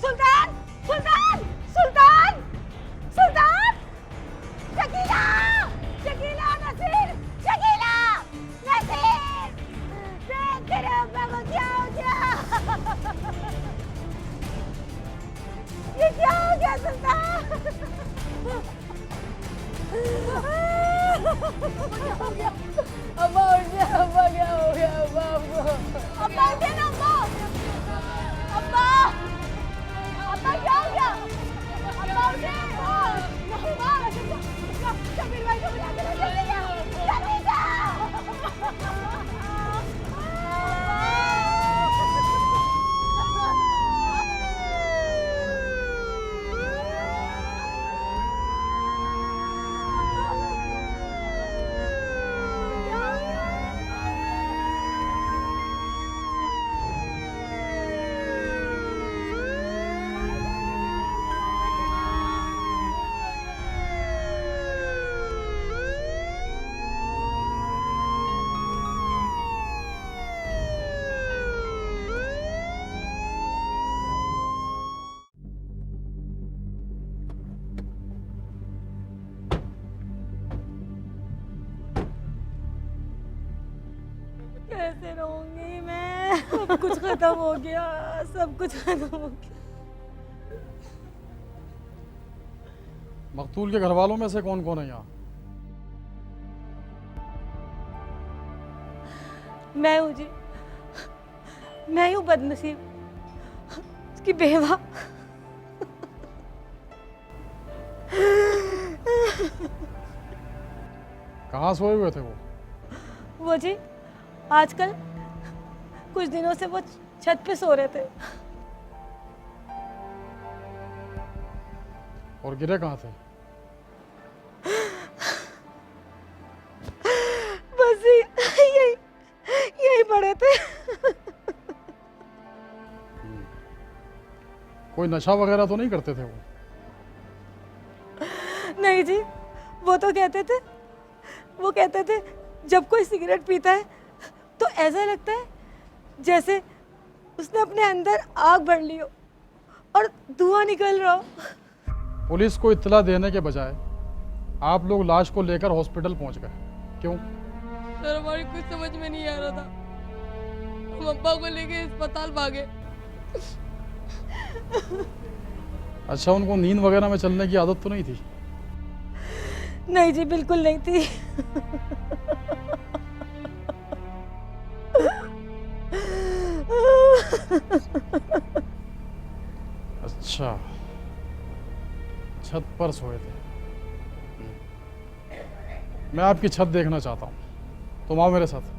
सुल्तान सुल्तान सुल्तान सुल्तान शकीला शकीला नसीर शकीला नसीर देख तेरे अब्बा को क्या हो गया ये क्या हो गया सुल्तान अब्बा उठ गया अब्बा क्या हो गया अब्बा अब्बा उठे ना अब्बा अब्बा अब्बा क्या हो गया अब्बा उठे शबीर भाई को बुला के कैसे रहूंगी मैं सब कुछ खत्म हो गया सब कुछ खत्म हो गया। मकतूल के घर वालों में से कौन कौन है यहाँ? मैं हूँ जी मैं हूँ बदनसीब उसकी बेवा। कहाँ सोए हुए थे वो जी आजकल कुछ दिनों से वो छत पे सो रहे थे। और गिरे कहाँ थे? बस यही यही पड़े थे। कोई नशा वगैरह तो नहीं करते थे वो? नहीं जी वो तो कहते थे जब कोई सिगरेट पीता है तो ऐसा लगता है जैसे उसने अपने अंदर आग भर ली हो और धुआं निकल रहा हो। पुलिस को इत्तला देने के बजाय आप लोग लाश को लेकर हॉस्पिटल पहुंच गए, क्यों? सर हमारी कुछ समझ में नहीं आ रहा था, हम अब्बा को लेके अस्पताल भागे। अच्छा, उनको नींद वगैरह में चलने की आदत तो नहीं थी? नहीं जी बिल्कुल नहीं थी। अच्छा, छत पर सोए थे। मैं आपकी छत देखना चाहता हूँ, तुम आओ मेरे साथ।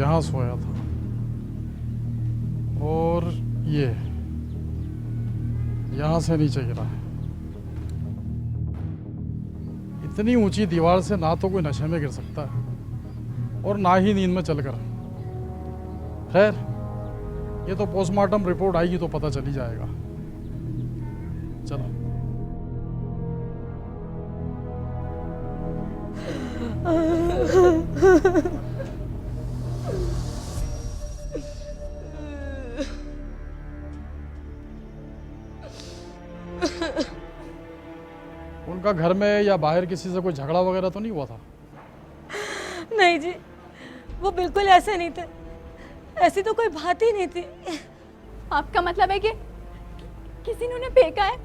यहाँ सोया था और ये यहाँ से नीचे गिरा है। इतनी ऊंची दीवार से ना तो कोई नशे में गिर सकता है और ना ही नींद में चलकर। खैर, ये तो पोस्टमार्टम रिपोर्ट आएगी तो पता चल ही जाएगा। चलो। उनका घर में या बाहर किसी से कोई झगड़ा वगैरह तो नहीं हुआ था? नहीं जी वो बिल्कुल ऐसे नहीं थे, ऐसी तो कोई बात ही नहीं थी। आपका मतलब है कि किसी ने उन्हें फेंका है?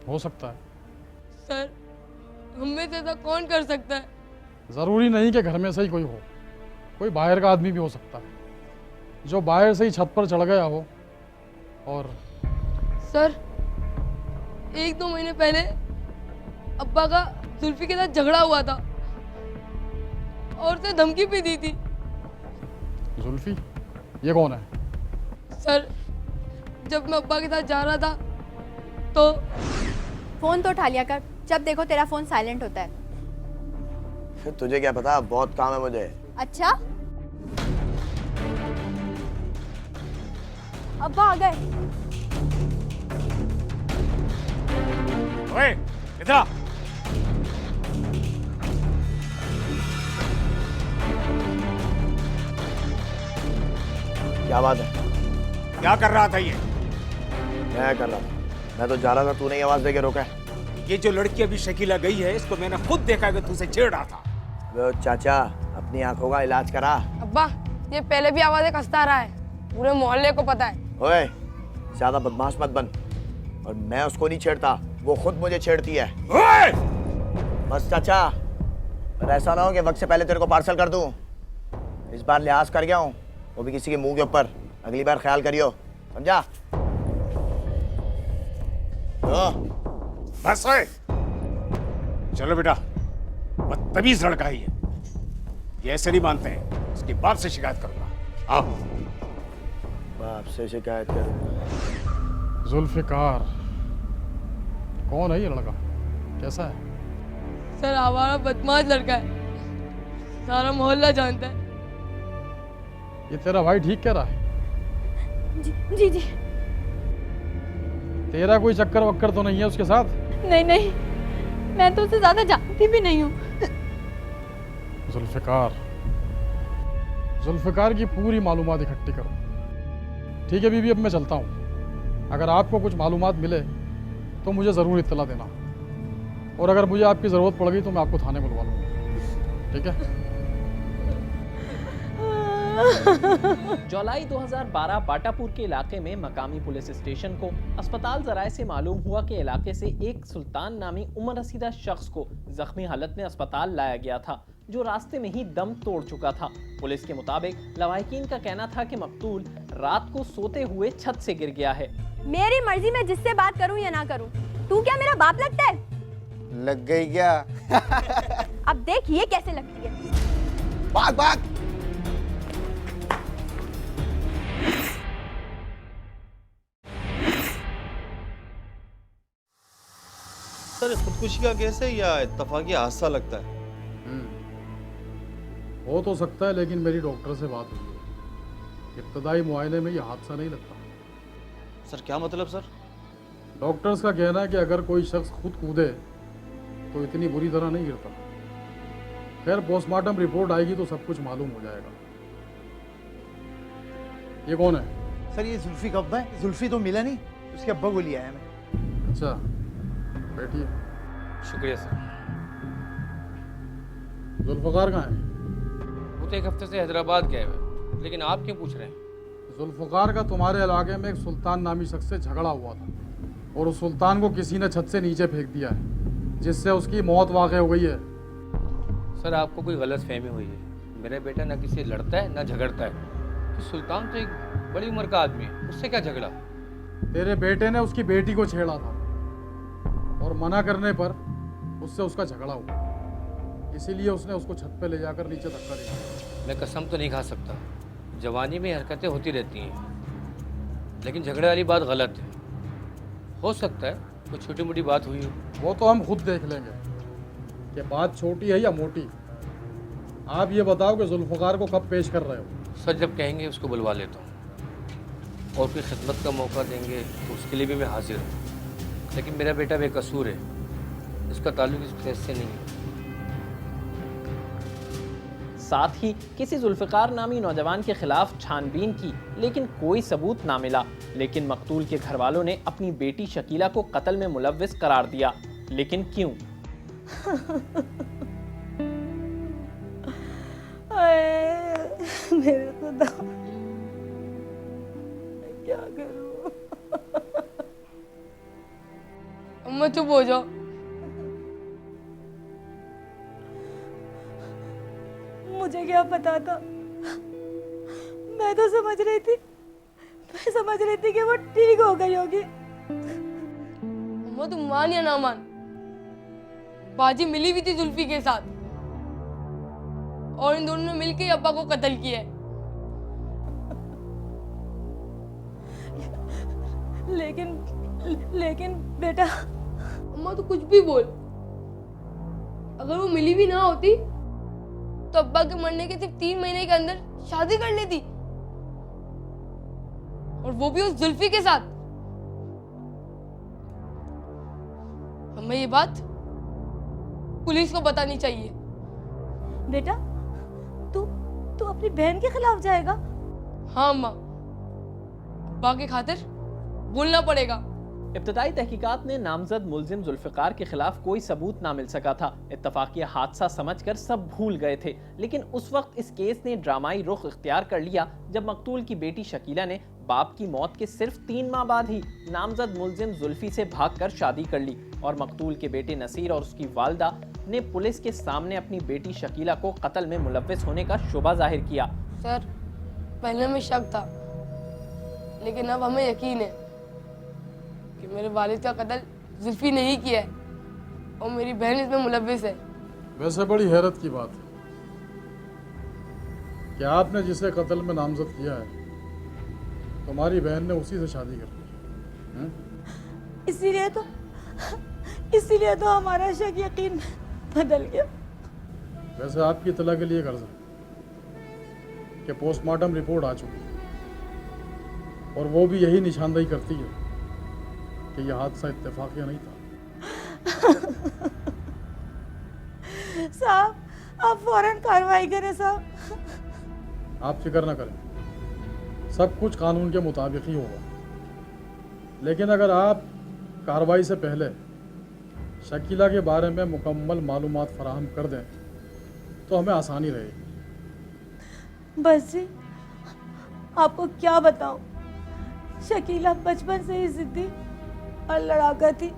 हो सकता है। सर हम में से ऐसा कौन कर सकता है? ज़रूरी नहीं कि घर में से ही कोई हो, कोई बाहर का आदमी भी हो सकता है जो बाहर से ही छत पर चढ़ गया हो। और सर 1-2 महीने पहले अब्बा का जुल्फी के साथ झगड़ा हुआ था और उसे धमकी भी दी थी। जुल्फी? ये कौन है? सर जब मैं अब्बा के साथ जा रहा था तो फोन तो उठा लिया कर, जब देखो तेरा फोन साइलेंट होता है। तुझे क्या पता, बहुत काम है मुझे। अच्छा, अब्बा आ गए। ओए, इधर आ। क्या बात है? क्या कर रहा था ये? मैं कर रहा था, मैं तो जा रहा था, तूने ही आवाज देके रोका है। ये जो लड़की अभी शकीला गई है, इसको मैंने खुद देखा कि तू उसे छेड़ रहा था। वो चाचा, अपनी आंखों का इलाज करा। अब्बा, ये पहले भी आवाजें कसता रहा है, पूरे मोहल्ले को पता है। ओए, ज्यादा बदमाश मत बन। और मैं उसको नहीं छेड़ता, वो खुद मुझे छेड़ती है। ओए! बस चाचा, पर ऐसा ना हो कि वक्त से पहले तेरे को पार्सल कर दूं। इस बार लिहाज कर गया हूँ, वो भी किसी के मुंह के ऊपर। अगली बार ख्याल करियो, समझा? बस ओए। चलो बेटा, बदतमीज लड़का ही है, ये ऐसे नहीं मानते हैं। इसके बाप से शिकायत करूंगा। आओ। बाप से शिकायत करूंगा? जुल्फ़िकार, कौन है ये लड़का, कैसा है? सर, हमारा बदमाश लड़का है, सारा मोहल्ला जानता है। ये तेरा भाई ठीक कह रहा है? जी जी। तेरा कोई चक्कर वक्कर तो नहीं है उसके साथ? नहीं नहीं, मैं तो उसे ज्यादा जानती भी नहीं हूँ। जुल्फ़िकार, जुल्फ़िकार की पूरी मालूमात इकट्ठी करो। ठीक है बीबी, अब मैं चलता हूँ। अगर आपको कुछ मालूमात मिले तो मुझे ज़रूर इत्तला देना, और अगर मुझे आपकी ज़रूरत पड़ गई तो मैं आपको थाने बुलवा लूँगा, ठीक है? जुलाई 2012 बाटापुर के इलाके में मकामी पुलिस स्टेशन को अस्पताल जराये से मालूम हुआ कि इलाके से एक सुल्तान नामी उम्र रसीदा शख्स को जख्मी हालत में अस्पताल लाया गया था, जो रास्ते में ही दम तोड़ चुका था। पुलिस के मुताबिक लवाहिकीन का कहना था कि मकतूल रात को सोते हुए छत से गिर गया है। मेरी मर्जी में जिससे बात करूं या ना करूं, तू क्या मेरा बाप लगता है? लग गई क्या? अब देख ये कैसे लगती है। भाग भाग। सर, खुदकुशी का केस है या इत्तफाकी हादसा लगता है? हो तो सकता है, लेकिन मेरी डॉक्टर से बात हुई है, इब्तदाई मुआयने में ये हादसा नहीं लगता। सर क्या मतलब सर? डॉक्टर्स का कहना है कि अगर कोई शख्स खुद कूदे तो इतनी बुरी तरह नहीं गिरता। खैर, पोस्टमार्टम रिपोर्ट आएगी तो सब कुछ मालूम हो जाएगा। ये कौन है? सर, ये जुल्फी का अब्बा है। जुल्फी तो मिला नहीं, उसके अब्बा को लिया है मैं। अच्छा, बैठिए। शुक्रिया सर। जुल्फ़िकार कहाँ है? वो तो एक हफ्ते से हैदराबाद गए हुए, लेकिन आप क्यों पूछ रहे हैं? जुल्फ़िकार का तुम्हारे इलाके में एक सुल्तान नामी शख्स से झगड़ा हुआ था, और उस सुल्तान को किसी ने छत से नीचे फेंक दिया है, जिससे उसकी मौत वाक़ हो गई है। सर, आपको कोई गलत फहमी हुई है। मेरा बेटा ना किसी से लड़ता है ना झगड़ता है। तो सुल्तान तो एक बड़ी उम्र का आदमी है, उससे क्या झगड़ा? तेरे बेटे ने उसकी बेटी को छेड़ा था, और मना करने पर उससे उसका झगड़ा हुआ, इसीलिए उसने उसको छत पे ले जाकर नीचे धक्का दिया। मैं कसम तो नहीं खा सकता, जवानी में हरकतें होती रहती हैं, लेकिन झगड़े वाली बात गलत है। हो सकता है कोई छोटी मोटी बात हुई हो। वो तो हम खुद देख लेंगे कि बात छोटी है या मोटी। आप ये बताओ कि जुल्फ़िकार को कब पेश कर रहे हो? सर, जब कहेंगे उसको बुलवा लेता हूँ, और कोई खिदमत का मौका देंगे तो उसके लिए भी मैं हाजिर हूँ। लेकिन मेरा बेटा बेकसूर है, इसका ताल्लुक इस केस से नहीं है। साथ ही किसी जुल्फ़िकार नामी नौजवान के खिलाफ छानबीन की, लेकिन कोई सबूत ना मिला। लेकिन मकतूल के घर वालों ने अपनी बेटी शकीला को कत्ल में मुलव्विस करार दिया। लेकिन क्यों? मेरे खुदा, क्या करूं? अम्मा चुप हो जाओ। मुझे क्या पता था? मैं तो समझ रही थी कि वो ठीक हो गई होगी। अम्मा, तुम मान या ना मान, बाजी मिली भी थी जुल्फी के साथ, और इन दोनों ने मिलकर अब्बा को कत्ल किया है। लेकिन बेटा। अम्मा, तो कुछ भी बोल, अगर वो मिली भी ना होती तो अब्बा के मरने के सिर्फ 3 महीने के अंदर शादी कर लेती, और वो भी उस जुल्फी के साथ। हमें ये बात पुलिस को बतानी चाहिए। बेटा, तू तू अपनी बहन के खिलाफ जाएगा? हाँ अम्मा, अब्बा के खातिर बोलना पड़ेगा। इब्तदाई तहकीकात ने नामजद मुलजिम जुल्फ़िकार के खिलाफ कोई सबूत ना मिल सका था। इत्तफाक़िया हादसा समझकर सब भूल गए थे, लेकिन उस वक्त इस केस ने ड्रामाई रुख इख्तियार कर लिया जब मकतूल की बेटी शकीला ने बाप की मौत के सिर्फ 3 माह बाद ही नामजद मुलजिम जुल्फ़ी से भागकर शादी कर ली, और मकतूल के बेटे नसीर और उसकी वालदा ने पुलिस के सामने अपनी बेटी शकीला को कत्ल में मुलव्विस होने का शुबा जाहिर किया। सर, पहले में शक था, लेकिन अब हमें यकीन है कि मेरे वालिद का कत्ल जुल्फी ने ही किया है और मेरी बहन इसमें मुलव्विस है। वैसे बड़ी हैरत की बात है कि आपने जिसे कत्ल में नामजद किया है, तुम्हारी बहन ने उसी से शादी कर ली। इसीलिए तो हमारा शक यकीन बदल गया। वैसे आपकी इत्तला के लिए गर्ज है कि पोस्टमार्टम रिपोर्ट आ चुकी है, और वो भी यही निशानदेही करती है कि यह हादसा इत्तेफाकिया नहीं था। साहब, आप फौरन कार्रवाई करें साहब। आप फिक्र ना करें, सब कुछ कानून के मुताबिक ही होगा। लेकिन अगर आप कार्रवाई से पहले शकीला के बारे में मुकम्मल मालूमात फराहम कर दें तो हमें आसानी रहेगी। बस जी, आपको क्या बताऊं, शकीला बचपन से ही जिद्दी और लड़ाका थी।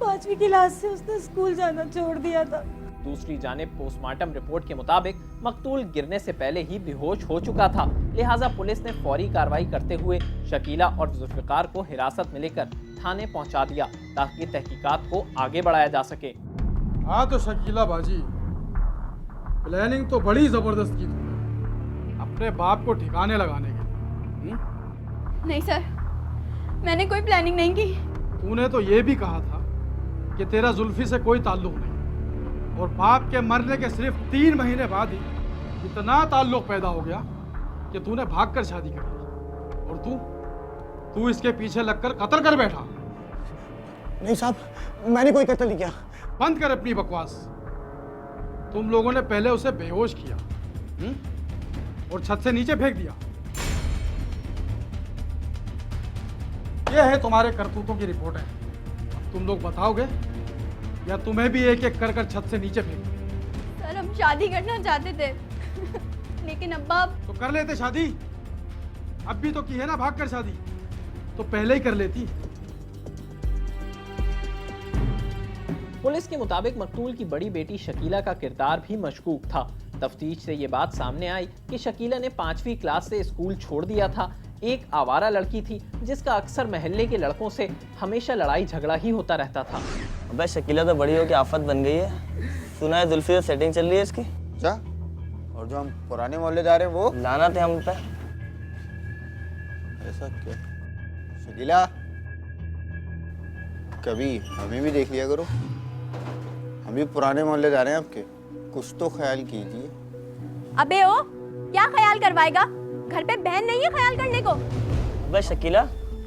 5वीं क्लास से उसने स्कूल जाना छोड़ दिया था। दूसरी जानिब पोस्टमार्टम रिपोर्ट के मुताबिक मकतूल गिरने से पहले ही बेहोश हो चुका था, लिहाजा पुलिस ने फौरी कार्रवाई करते हुए शकीला और जुल्फ़िकार को हिरासत में लेकर थाने पहुंचा दिया ताकि तहकीकात को आगे बढ़ाया जा सके। हाँ तो शकीला बाजी, प्लानिंग तो बड़ी जबरदस्त की तुमने अपने बाप को ठिकाने लगाने की। नहीं सर, मैंने कोई प्लानिंग नहीं की। तूने तो ये भी कहा था कि तेरा जुल्फी से कोई ताल्लुक नहीं, और बाप के मरने के सिर्फ 3 महीने बाद ही इतना ताल्लुक पैदा हो गया कि तूने भागकर शादी कर ली, और तू इसके पीछे लगकर कत्ल कर बैठा। नहीं साहब, मैंने कोई कत्ल नहीं किया। बंद कर अपनी बकवास। तुम लोगों ने पहले उसे बेहोश किया और छत से नीचे फेंक दिया। यह है तुम्हारे करतूतों की रिपोर्ट है। अब तुम लोग बताओगे या तुम्हें भी एक एक कर छत से नीचे फेंक दिया? सर, हम शादी करना चाहते थे लेकिन अब्बा। तो कर लेते शादी। अब भी तो की है ना भाग कर शादी, तो पहले ही कर लेती। पुलिस के मुताबिक मकतूल की बड़ी बेटी शकीला का किरदार भी मशकूक था। तफ्तीश से ये बात सामने आई कि शकीला ने 5वीं क्लास से स्कूल छोड़ दिया था। एक आवारा लड़की थी जिसका अक्सर महल्ले के लड़कों से हमेशा लड़ाई झगड़ा ही होता रहता था। अबे शकीला तो बड़ी हो के आफत बन गई है। सुना है जुल्फी से सेटिंग चल रही है इसकी। क्या? और जो हम पुराने मोहल्ले जा रहे हैं वो लाना थे हम पे। ऐसा क्या? शकीला, कभी हमें भी देख लिया करो। हम भी पुराने मोहल्ले जा रहे हैं आपके, कुछ तो ख्याल कीजिए। अबे ओ, क्या ख्याल करवाएगा? घर पे बहन नहीं है ख्याल करने को। अबे शकीला,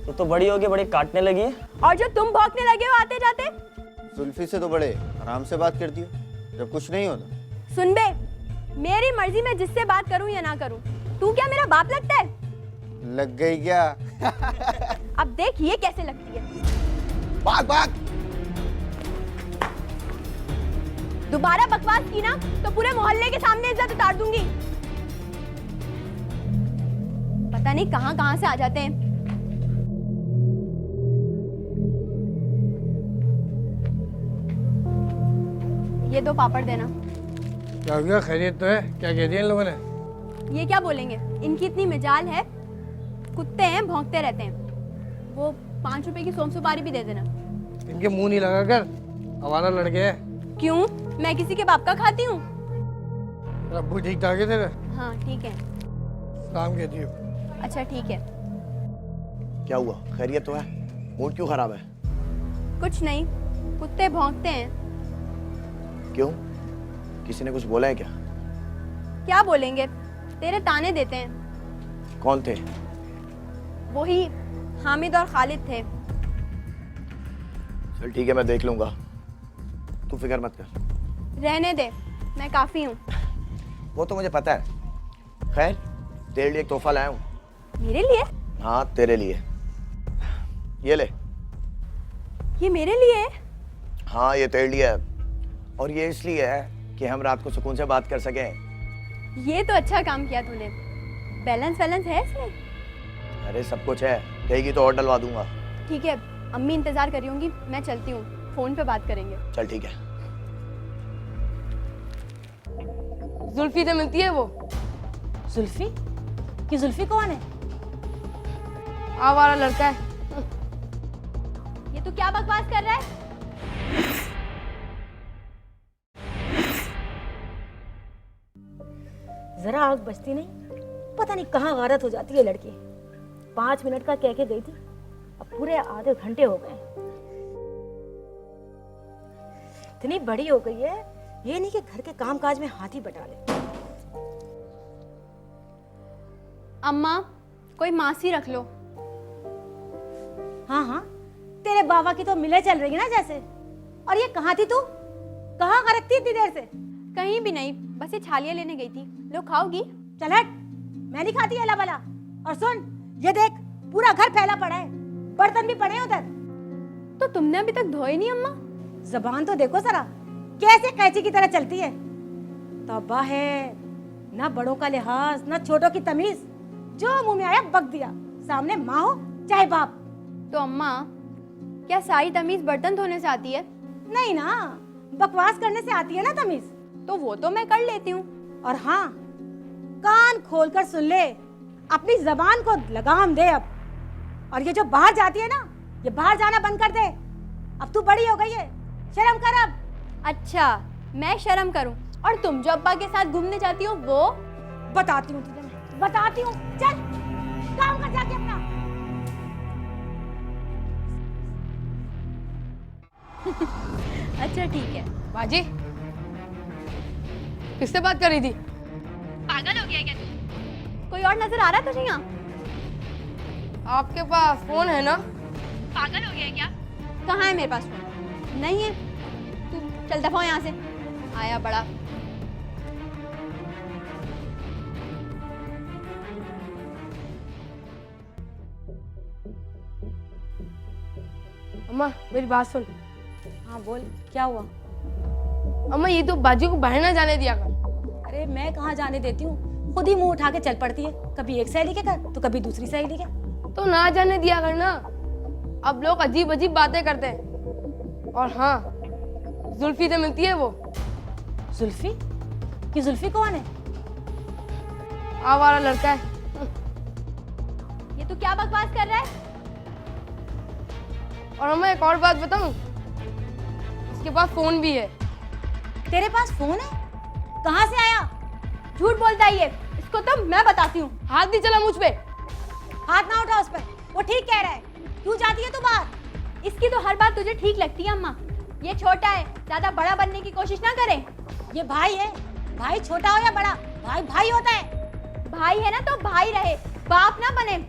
तो बड़ी हो के बड़ी काटने लगी है। और जो तुम भौंकने लगे हो आते जाते। जुल्फी से तो बड़े आराम से बात करती हो जब कुछ नहीं होता। सुन बे, मेरी मर्जी में जिससे बात करूं या ना करूं। तू क्या मेरा बाप लगता है? लग गई क्या? अब देख ये कैसे लगती है। भाग भाग। दोबारा बकवास की ना तो पूरे मोहल्ले के सामने इज्जत उतार दूंगी। पता नहीं कहां कहां से आ जाते हैं। ये दो पापड़ देना। क्या हुआ? खैरियत तो है? क्या कह दिया इन लोगों ने? ये क्या बोलेंगे, इनकी इतनी मिजाल है, कुत्ते हैं भौंकते रहते हैं। वो 5 रुपए की सोम सुपारी भी दे देना। इनके मुंह नहीं लगा कर, आवारा लड़के हैं। क्यों, मैं किसी के बाप का खाती हूँ? अब्बू ठीक ठाक है तेरे? हाँ ठीक है। सलाम कहती हो। अच्छा ठीक है। क्या हुआ, खैरियत तो है? मूड क्यों खराब है? कुछ नहीं, कुत्ते भौंकते हैं। क्यों? किसी ने कुछ बोला है क्या? क्या बोलेंगे, तेरे ताने देते हैं। कौन थे? वही हामिद और खालिद थे। चल ठीक है, मैं देख लूंगा, तू फिक्र मत कर। रहने दे, मैं काफ़ी हूँ। वो तो मुझे पता है। खैर, तेरे लिए एक तोहफा लाया हूँ। मेरे लिए? हाँ, तेरे लिए। ये ले। ये मेरे लिए है? हाँ, ये तेरे लिए है, और ये इसलिए है कि हम रात को सुकून से बात कर सकें। ये तो अच्छा काम किया तूने। बैलेंस है इसमें? अरे सब कुछ है, कहेगी तो और डलवा दूंगा। ठीक है, अम्मी इंतजार कर रही होंगी, मैं चलती हूँ, फोन पे बात करेंगे। चल ठीक है। जुल्फी से मिलती है वो। जुल्फी? कि जुल्फी कौन है? आवारा लड़का है। ये तू क्या बकवास कर रहा है? जरा आग बचती नहीं, पता नहीं कहाँ गारत हो जाती है लड़की। 5 मिनट का कह के गई थी, अब पूरे आधे घंटे हो गए। इतनी बड़ी हो गई है, ये नहीं कि घर के कामकाज में हाथ ही बटा ले। अम्मा, कोई मासी रख लो। हाँ हाँ, तेरे बाबा की तो मिले चल रही है ना जैसे। और ये कहाँ थी तू? कहाँ गरकती इतनी देर से? कहीं भी नहीं, बस ये छालियाँ लेने गई थी। लो खाओगी? चल हट, मैं नहीं खाती अला बला। और सुन, ये देख, पूरा घर फैला पड़ा है, बर्तन भी पड़े हैं उधर। तो तुमने अभी तक धोए नहीं अम्मा? जबान तो देखो जरा, कैसे कैची की तरह चलती है। तौबा है, ना बड़ों का लिहाज, ना छोटों की तमीज। जो मुंह में आया बक दिया, सामने माँ हो चाहे बाप। तो अम्मा, क्या सारी तमीज बर्तन धोने से आती है? नहीं ना, बकवास करने से आती है ना तमीज। तो वो तो मैं कर लेती हूँ। और हाँ, कान खोलकर सुन ले, अपनी जबान को लगाम दे अब। और ये जो बाहर जाती है ना, ये बाहर जाना बंद कर दे। अब तू बड़ी हो गई है, शर्म कर अब। अच्छा, मैं शर्म करूं? और तुम जो अब्बा के साथ घूमने जाती हो वो? बताती हूँ तुझे, मैं बताती हूँ। चल काम कर जाके अपना। अच्छा ठीक है। बाजी, किससे बात कर रही थी? पागल हो गया क्या तू? कोई और नजर आ रहा है तुझे यहाँ? आपके पास फोन है ना? पागल हो गया क्या? कहाँ है मेरे पास फोन? नहीं है। तू चल दफा हो यहाँ से। आया बड़ा। अम्मा मेरी बात सुन। हाँ बोल, क्या हुआ? अम्मा ये तो बाजी को बाहर ना जाने दिया कर। अरे मैं कहाँ जाने देती हूँ, खुद ही मुंह उठा के चल पड़ती है, कभी एक सहेली के घर तो कभी दूसरी सहेली के। तो ना जाने दिया कर ना, अब लोग अजीब अजीब बातें करते हैं। और हाँ, जुल्फी से मिलती है वो। जुल्फी? कि जुल्फी कौन है? आवारा लड़का है। ये तू क्या बकवास कर रहा है? और हमें एक और बात बताऊं, इसके पास फोन भी है। तेरे पास फोन है? कहाँ से आया? झूठ बोलता है ये, इसको तो मैं बताती हूँ। हाथ नहीं चला मुझ पे। हाथ ना उठा उस पर, वो ठीक कह रहा है। क्यों जाती है तू बाहर? इसकी तो हर बात तुझे ठीक लगती है अम्मा। ये छोटा है, ज्यादा बड़ा बनने की कोशिश ना करे। ये भाई है, भाई छोटा हो या बड़ा, भाई भाई होता है। भाई है ना तो भाई रहे, बाप ना बने।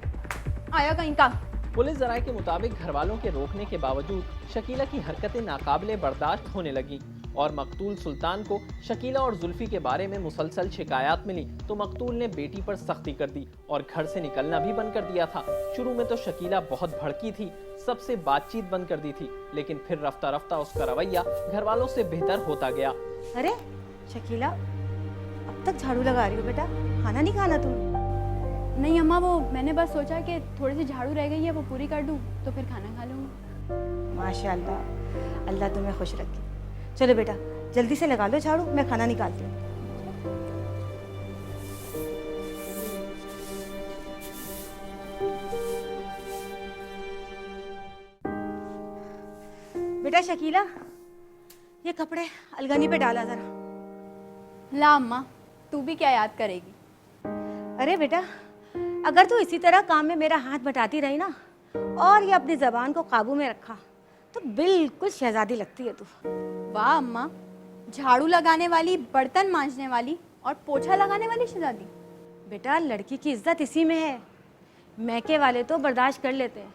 आया कहीं का। पुलिस जराये के मुताबिक घर वालों के रोकने के बावजूद शकीला की हरकतें नाकाबिले बर्दाश्त होने लगी और मकतूल सुल्तान को शकीला और जुल्फी के बारे में मुसलसल शिकायत मिली तो मकतूल ने बेटी पर सख्ती कर दी और घर से निकलना भी बंद कर दिया था। शुरू में तो शकीला बहुत भड़की थी, सबसे बातचीत बंद कर दी थी, लेकिन फिर रफ्ता रफ्ता उसका रवैया घर वालों से बेहतर होता गया। अरे शकीला, अब तक झाड़ू लगा रही हो बेटा, खाना नहीं खाना तुम? नहीं अम्मा, वो मैंने बस सोचा कि थोड़ी सी झाड़ू रह गई है, वो पूरी कर दूं तो फिर खाना खा लूँगा। माशाल्लाह, अल्लाह तुम्हें खुश रखे। चलो बेटा, जल्दी से लगा लो झाड़ू, मैं खाना निकालती हूँ। बेटा शकीला, ये कपड़े अलगनी पे डाला जरा। ला अम्मा, तू भी क्या याद करेगी? अरे बेटा, अगर तू इसी तरह काम में मेरा हाथ बटाती रही ना और ये अपनी जबान को काबू में रखा तो बिल्कुल शहजादी लगती है तू। वाह अम्मा, झाड़ू लगाने वाली, बर्तन मांजने वाली और पोछा लगाने वाली शहजादी। बेटा लड़की की इज्जत इसी में है। मैके वाले तो बर्दाश्त कर लेते हैं,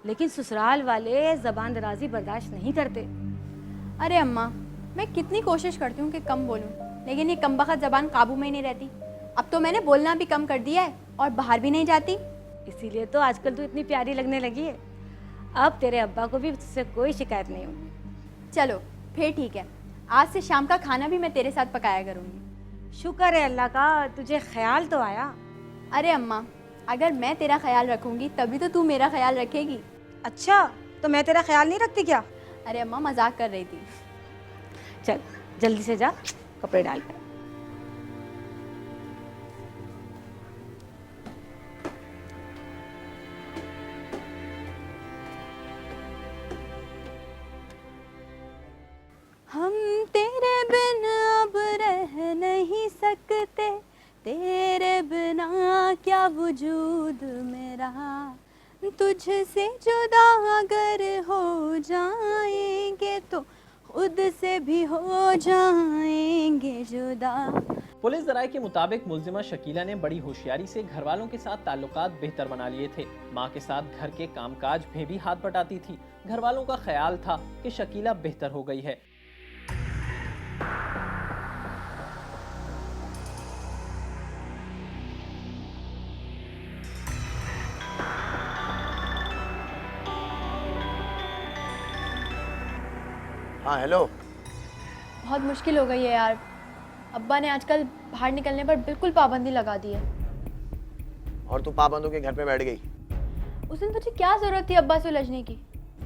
लेकिन ससुराल वाले ज़बान दराजी बर्दाश्त नहीं करते। अरे अम्मा, मैं कितनी कोशिश करती हूँ कि कम बोलूँ, लेकिन ये कमबख्त ज़बान काबू में ही नहीं रहती। अब तो मैंने बोलना भी कम कर दिया है और बाहर भी नहीं जाती। इसीलिए तो आजकल तू इतनी प्यारी लगने लगी है। अब तेरे अब्बा को भी तुझसे कोई शिकायत नहीं होगी। चलो फिर ठीक है, आज से शाम का खाना भी मैं तेरे साथ पकाया करूँगी। शुक्र है अल्लाह का, तुझे ख्याल तो आया। अरे अम्मा, अगर मैं तेरा ख्याल रखूँगी तभी तो तू मेरा ख्याल रखेगी। अच्छा, तो मैं तेरा ख्याल नहीं रखती क्या? अरे अम्मा, मजाक कर रही थी। चल जल्दी से जा, कपड़े डाल कर। हम तेरे बिन अब रह नहीं सकते, तेरे बिना क्या वजूद मेरा, तुझसे जुदा अगर हो जाएंगे तो खुद से भी हो जाएंगे जुदा। पुलिस जराये के मुताबिक मुल्जिमा शकीला ने बड़ी होशियारी से घर वालों के साथ ताल्लुकात बेहतर बना लिए थे। माँ के साथ घर के कामकाज में भी हाथ बटाती थी। घर वालों का ख्याल था कि शकीला बेहतर हो गई है। हाँ हेलो। बहुत मुश्किल हो गई है यार। अब्बा ने आजकल बाहर निकलने पर बिल्कुल पाबंदी लगा दी है। और तू पाबंदों के घर पे बैठ गई। उस दिन तुझे क्या जरूरत थी अब्बा से उलझने की?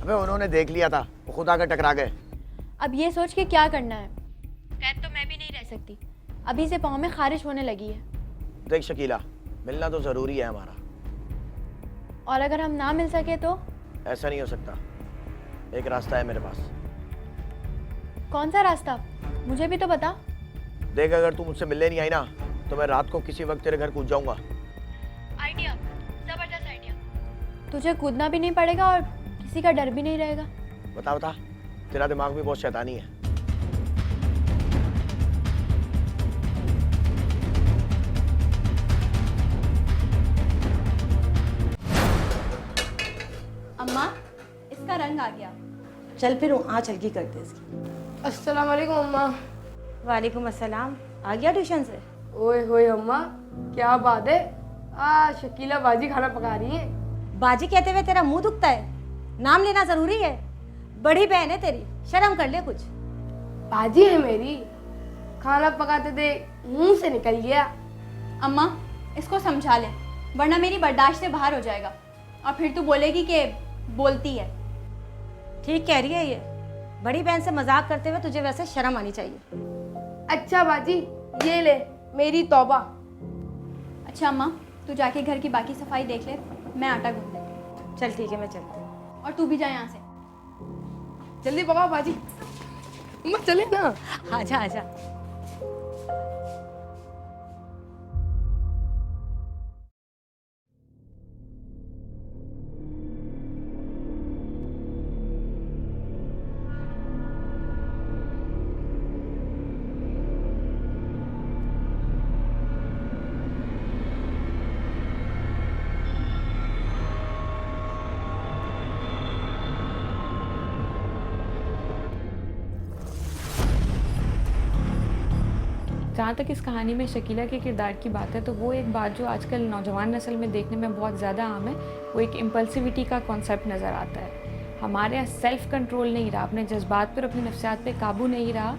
अबे उन्होंने देख लिया था, वो खुद आकर टकरा गए। अब ये सोच के क्या करना है? कैद तो मैं भी नहीं रह सकती, अभी से पाँव में खारिश होने लगी है। देख शकीला, मिलना तो जरूरी है हमारा। और अगर हम ना मिल सके तो? ऐसा नहीं हो सकता, एक रास्ता है मेरे पास। कौन सा रास्ता? मुझे भी तो बता। देख, अगर तू मुझसे मिलने नहीं आई ना तो मैं रात को किसी वक्त तेरे घर कूद जाऊंगा। आइडिया, जबरदस्त आइडिया। तुझे कूदना भी नहीं पड़ेगा और किसी का डर भी नहीं रहेगा। बता बता, तेरा दिमाग भी बहुत शैतानी है। अम्मा, इसका रंग आ गया। चल फिर आँच हल्की करते इसकी। अस्सलाम वालेकुम अम्मा। वालेकुम अस्सलाम। आ गया ट्यूशन से? ओए होए अम्मा, क्या बात है, शकीला बाजी खाना पका रही है। बाजी कहते हुए तेरा मुंह दुखता है? नाम लेना जरूरी है? बड़ी बहन है तेरी, शर्म कर ले कुछ। बाजी है मेरी, खाना पकाते थे मुंह से निकल गया। अम्मा, इसको समझा ले, वरना मेरी बर्दाश्त से बाहर हो जाएगा और फिर तू बोलेगी कि बोलती है। ठीक कह रही है ये, बड़ी बहन से मजाक करते हुए तुझे वैसे शर्म आनी चाहिए। अच्छा बाजी, ये ले मेरी तौबा। अच्छा अम्मा, तू जाके घर की बाकी सफाई देख ले, मैं आटा गूंथ लेती हूँ। चल ठीक है, मैं चलती हूँ। और तू भी जा यहाँ से। जल्दी पकाओ बाजी। अम्मा चले ना। आजा आजा। जहाँ तक इस कहानी में शकीला के किरदार की बात है, तो वो एक बात जो आजकल नौजवान नस्ल में देखने में बहुत ज़्यादा आम है, वो एक इम्पल्सिविटी का कॉन्सेप्ट नज़र आता है। हमारे यहाँ सेल्फ कंट्रोल नहीं रहा, अपने जज्बात पर, अपनी नफ्सियात पे काबू नहीं रहा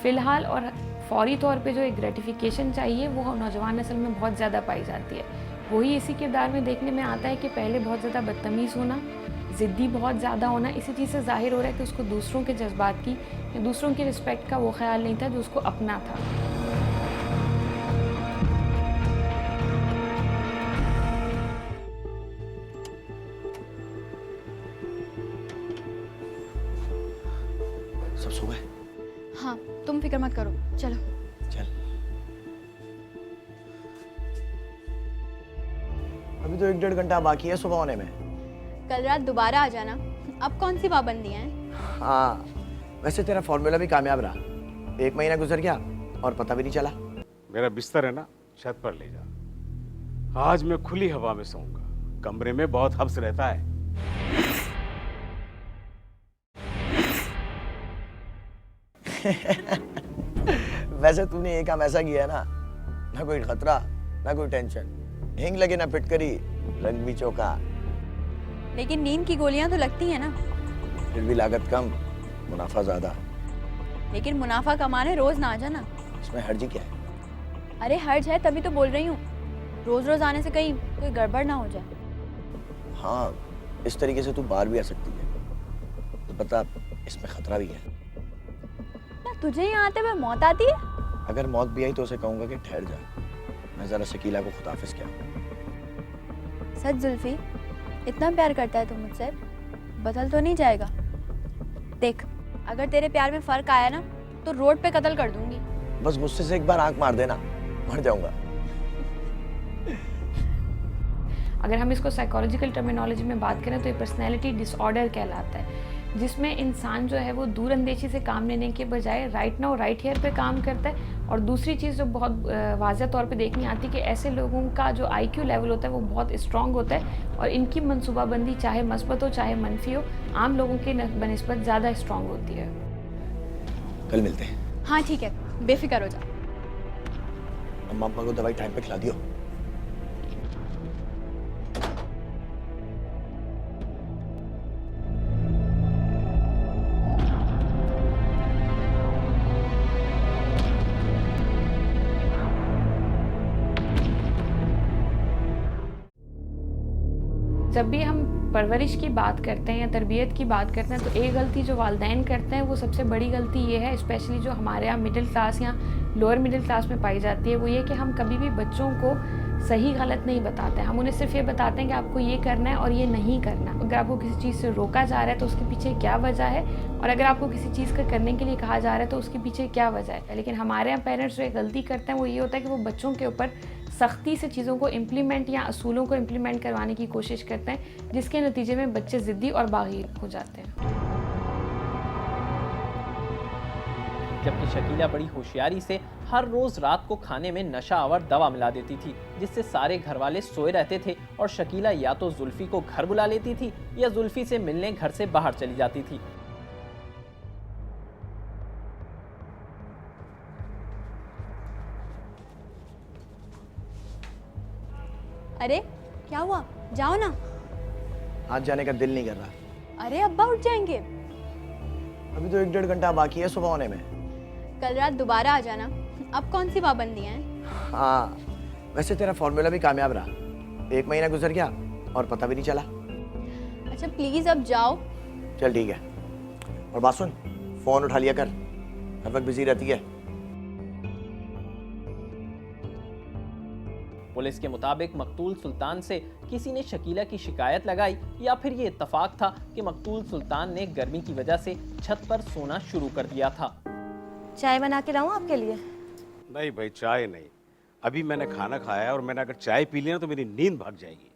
फ़िलहाल, और फौरी तौर पे जो एक ग्रेटिफिकेशन चाहिए वो नौजवान नस्ल में बहुत ज़्यादा पाई जाती है। वही इसी किरदार में देखने में आता है कि पहले बहुत ज़्यादा बदतमीज़ होना, ज़िद्दी बहुत ज़्यादा होना, इसी चीज़ से ज़ाहिर हो रहा है कि उसको दूसरों के जज्बात की या दूसरों की रिस्पेक्ट का वो ख्याल नहीं था जो उसको अपना था। सब सो गए? हाँ, तुम फिक्र मत करो, चलो। चल। अभी तो 1-1.5 घंटा बाकी है सुबह होने में। कल रात दोबारा आ जाना, अब कौन सी पाबंदियाँ हैं? हाँ, वैसे तेरा फॉर्मूला भी कामयाब रहा। 1 महीना गुजर गया और पता भी नहीं चला। मेरा बिस्तर है ना, छत पर ले जा। आज मैं खुली हवा में सोऊंगा, कमरे में बहुत हब्स रहता है। वैसे तूने ये काम ऐसा किया है ना, ना कोई खतरा ना कोई टेंशन, हिंग लगे ना फिटकरी, रंग भी चौका। लेकिन नींद की गोलियां तो लगती हैं ना। फिर भी लागत कम, मुनाफा ज्यादा। लेकिन मुनाफा कमाने रोज ना आ जाना। इसमें हर्जी क्या है? अरे हर्ज है तभी तो बोल रही हूँ, रोज रोज आने से कहीं कोई गड़बड़ ना हो जाए। हाँ, इस तरीके से तू बाहर भी आ सकती है, तो पता इसमें खतरा भी है। ना तुझे यहाँ आते हुए मौत आती है? अगर मौत भी आई तो उसे कहूंगा कि ठहर जा, मैं जरा शकीला को खुदाफिज क्या। सच जुल्फी, इतना प्यार करता है तू मुझसे, बदल तो नहीं जाएगा? देख, अगर तेरे प्यार में फर्क आया ना तो रोड पे कत्ल कर दूंगी। बस गुस्से से एक बार आंख मार देना, मर जाऊंगा। अगर हम इसको साइकोलॉजिकल टर्मिनोलॉजी में बात करें तो ये पर्सनैलिटी डिसऑर्डर कहलाता है, जिसमें इंसान जो है वो दूरअंदेशी से काम लेने के बजाय राइट नाउ राइट हियर पे काम करता है। और दूसरी चीज़ जो बहुत वाज़ह तौर पे देखनी आती है कि ऐसे लोगों का जो IQ लेवल होता है वो बहुत स्ट्रॉन्ग होता है और इनकी मनसूबाबंदी चाहे मस्बत हो चाहे मनफी हो, आम लोगों के बनस्बत ज़्यादा स्ट्रॉन्ग होती है। कल मिलते हैं। हाँ ठीक है, बेफिक्र हो जा। अम्मा अब्बा को दवाई टाइम पे खिला दियो। जब भी हम परवरिश की बात करते हैं या तरबियत की बात करते हैं तो एक गलती जो वालिदैन करते हैं वो सबसे बड़ी गलती ये है, स्पेशली जो हमारे यहाँ मिडिल क्लास या लोअर मिडिल क्लास में पाई जाती है, वो ये कि हम कभी भी बच्चों को सही गलत नहीं बताते हैं। हम उन्हें सिर्फ ये बताते हैं कि आपको ये करना है और ये नहीं करना। अगर आपको किसी चीज़ से रोका जा रहा है तो उसके पीछे क्या वजह है, और अगर आपको किसी चीज़ का करने के लिए कहा जा रहा है तो उसके पीछे क्या वजह है। लेकिन हमारे यहाँ पेरेंट्स जो एक गलती करते हैं वो ये होता है कि वो बच्चों के ऊपर सख्ती से चीज़ों को इम्प्लीमेंट या असूलों को इम्प्लीमेंट करवाने की कोशिश करते हैं, जिसके नतीजे में बच्चे ज़िद्दी और बागी हो जाते हैं। जबकि शकीला बड़ी होशियारी से हर रोज रात को खाने में नशा आवर दवा मिला देती थी, जिससे सारे घर वाले सोए रहते थे और शकीला या तो जुल्फी को घर बुला लेती थी या जुल्फी से मिलने घर से बाहर चली जाती थी। अरे क्या हुआ, जाओ ना। आज जाने का दिल नहीं कर रहा। अरे अब्बा उठ जाएंगे। अभी तो 1-1.5 घंटा बाकी है सुबह होने में। कल रात दोबारा आ जाना, अब कौन सी पाबंदियां हैं? हाँ, वैसे तेरा फॉर्मूला भी कामयाब रहा, 1 महीना गुजर गया और पता भी नहीं चला। अच्छा प्लीज अब जाओ। चल ठीक है, और बात सुन, फोन उठा लिया कर, हर वक्त बिजी रहती है। पुलिस के मुताबिक मकतूल सुल्तान से किसी ने शकीला की शिकायत लगाई या फिर ये इत्तफाक था कि मकतूल सुल्तान ने गर्मी की वजह से छत पर सोना शुरू कर दिया था। चाय बना के लाऊं आपके लिए? नहीं भाई, चाय नहीं, अभी मैंने खाना खाया और मैंने अगर चाय पी ली ना तो मेरी नींद भाग जाएगी।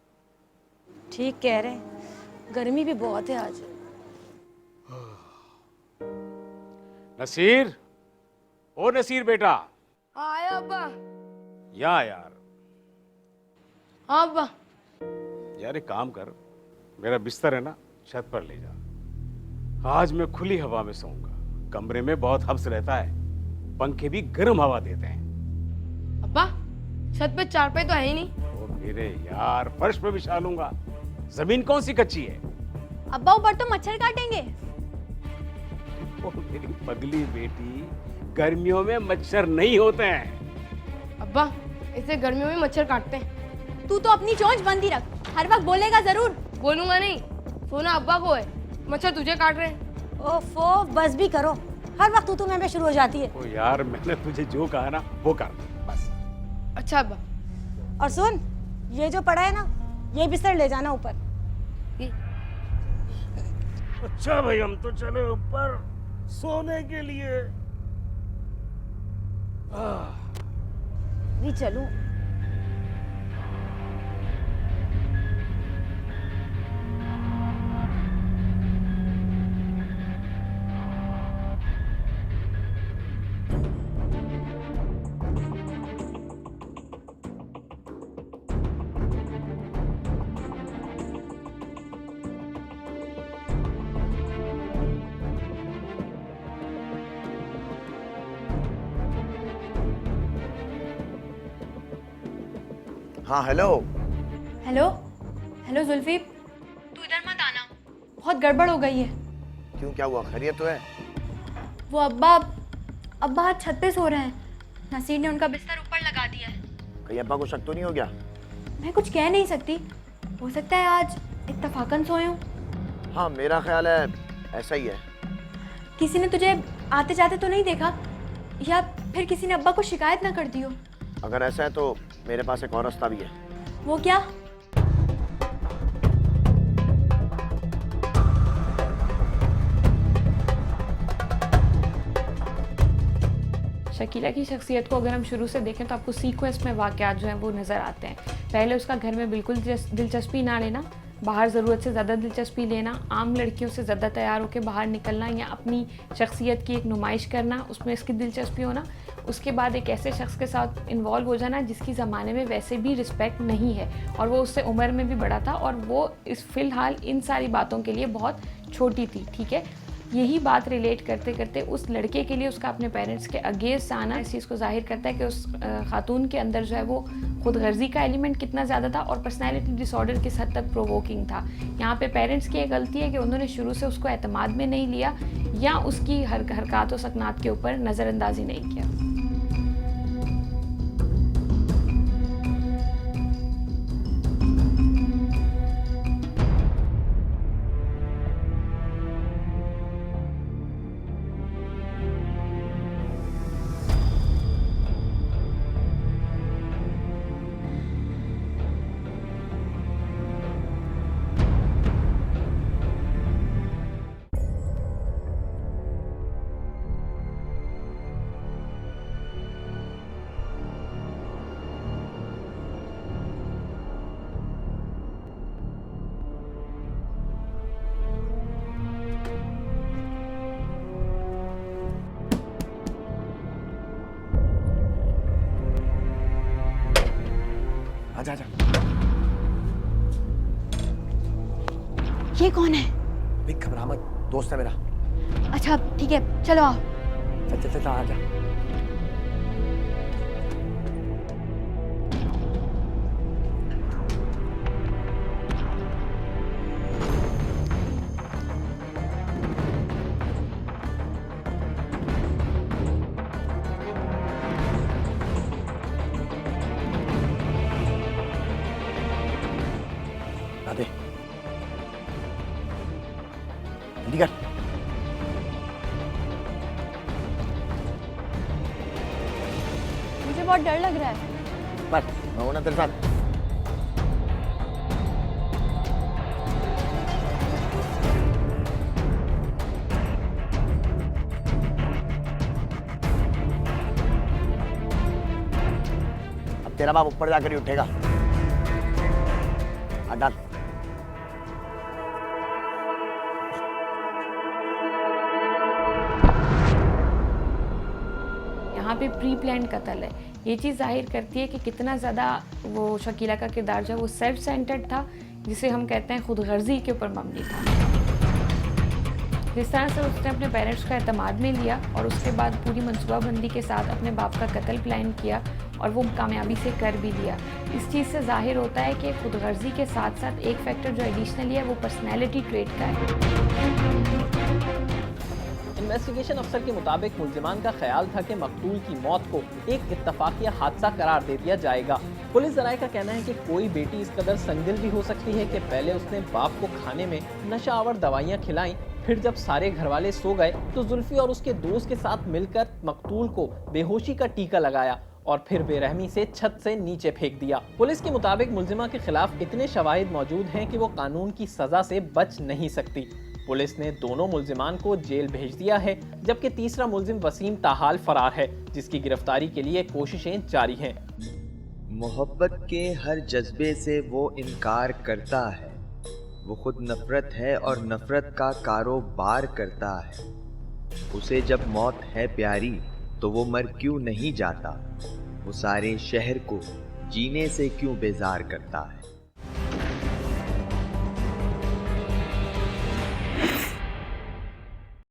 ठीक कह रहे हैं, गर्मी भी बहुत है आज। नसीर, ओ नसीर बेटा। आया अब्बा। यार हाँ अब्बा। यार एक काम कर, मेरा बिस्तर है ना, छत पर ले जा। आज मैं खुली हवा में सोऊंगा, कमरे में बहुत हब्स रहता है, पंखे भी गर्म हवा देते हैं। अब्बा छत पे चारपाई तो है ही नहीं। ओ मेरे यार, फर्श पे बिछा लूंगा, जमीन कौन सी कच्ची है। अब्बा ऊपर तो मच्छर काटेंगे। ओ मेरी पगली बेटी, गर्मियों में मच्छर नहीं होते हैं। अब्बा इसे गर्मियों में मच्छर काटते हैं। तू तो अपनी चोंच बंद ही रख, हर वक्त बोलेगा जरूर। बोलूंगा नहीं, सोना अब्बा को है, मच्छर तुझे काट रहे हैं। ओफो, बस भी करो, हर वक्त तू में शुरू हो जाती है। ओ यार, मैंने तुझे जो कहा ना वो कर बस। अच्छा अब्बा। और सुन, ये जो पड़ा है ना, ये बिस्तर ले जाना ऊपर। अच्छा भाई, हम तो चले ऊपर सोने के लिए। भी चलूं? हाँ हेलो। हेलो हेलो जुल्फी, तू इधर मत आना, बहुत गड़बड़ हो गई है। क्यों, क्या हुआ, खैरियत तो है? वो अब्बा आज छत पे सो रहे हैं। नसीर ने उनका बिस्तर ऊपर लगा दिया है। कहीं अब्बा को शक तो नहीं हो गया? मैं कुछ कह नहीं सकती, हो सकता है आज इत्तफाकन सोए हूँ। हाँ मेरा ख्याल है ऐसा ही है। किसी ने तुझे आते जाते तो नहीं देखा, या फिर किसी ने अब्बा को शिकायत ना कर दी हो? अगर ऐसा है तो मेरे पास एक और रास्ता भी है। वो क्या? शकीला की शख्सियत को अगर हम शुरू से देखें तो आपको सीक्वेंस में वाक़यात जो हैं वो नज़र आते हैं। पहले उसका घर में बिल्कुल दिलचस्पी ना लेना, बाहर ज़रूरत से ज़्यादा दिलचस्पी लेना, आम लड़कियों से ज़्यादा तैयार होकर बाहर निकलना या अपनी शख्सियत की एक नुमाइश करना, उसमें इसकी दिलचस्पी होना। उसके बाद एक ऐसे शख्स के साथ इन्वॉल्व हो जाना जिसकी ज़माने में वैसे भी रिस्पेक्ट नहीं है और वो उससे उम्र में भी बड़ा था और वो फ़िलहाल इन सारी बातों के लिए बहुत छोटी थी, ठीक है। यही बात रिलेट करते करते उस लड़के के लिए उसका अपने पेरेंट्स के अगेंस्ट आना इस चीज़ को जाहिर करता है कि उस खातून के अंदर जो है वो खुद गर्जी का एलिमेंट कितना ज़्यादा था और पर्सनैलिटी डिसऑर्डर किस हद तक प्रोवोकिंग था। यहाँ पे पेरेंट्स की एक गलती है कि उन्होंने शुरू से उसको एतमाद में नहीं लिया या उसकी हरकत व सकनात के ऊपर नज़रअंदाजी नहीं किया। आजा आजा। ये कौन है? भाई घबरा मत, दोस्त है मेरा। अच्छा ठीक है, चलो आओ। चल चल चल आजा। दे जल्दी कर। मुझे बहुत डर लग रहा है। बस मैं हूं ना तेरे साथ। अब तेरा बाप ऊपर जाकर ही उठेगा। डाल। यहाँ पे प्री प्लान कत्ल है। ये चीज़ जाहिर करती है कि कितना ज़्यादा वो शकीला का किरदार जो है वो सेल्फ सेंटर्ड था, जिसे हम कहते हैं खुद गर्जी के ऊपर मबनी था। जिस तरह से उसने अपने पेरेंट्स का एतमाद में लिया और उसके बाद पूरी मनसूबाबंदी के साथ अपने बाप का कत्ल प्लान किया और वो कामयाबी से कर भी लिया। इस चीज़ से जाहिर होता है कि खुद गर्जी के साथ साथ एक फैक्टर जो एडिशनली है वो पर्सनैलिटी ट्रेट का है। इन्वेस्टिगेशन अफसर के मुताबिक मुल्जिमान का ख्याल था कि मकतूल की मौत को एक इत्तफाकिया हादसा करार दे दिया जाएगा। पुलिस ज़राए का कहना है कि कोई बेटी इस कदर संगदिल भी हो सकती है कि पहले उसने बाप को खाने में नशा आवर दवाइयाँ खिलाईं, फिर जब सारे घरवाले सो गए तो जुल्फी और उसके दोस्त के साथ मिलकर मकतूल को बेहोशी का टीका लगाया और फिर बेरहमी से छत से नीचे फेंक दिया। पुलिस के मुताबिक मुल्जिमा के खिलाफ इतने शवाहिद मौजूद हैं कि वो कानून की सजा से बच नहीं सकती। पुलिस ने दोनों मुल्जिमान को जेल भेज दिया है, जबकि तीसरा मुल्जिम वसीम ताहाल फरार है, जिसकी गिरफ्तारी के लिए कोशिशें जारी हैं। मोहब्बत के हर जज्बे से वो इनकार करता है। वो खुद नफरत है और नफरत का कारोबार करता है। उसे जब मौत है प्यारी तो वो मर क्यों नहीं जाता। वो सारे शहर को जीने से क्यों बेजार करता है।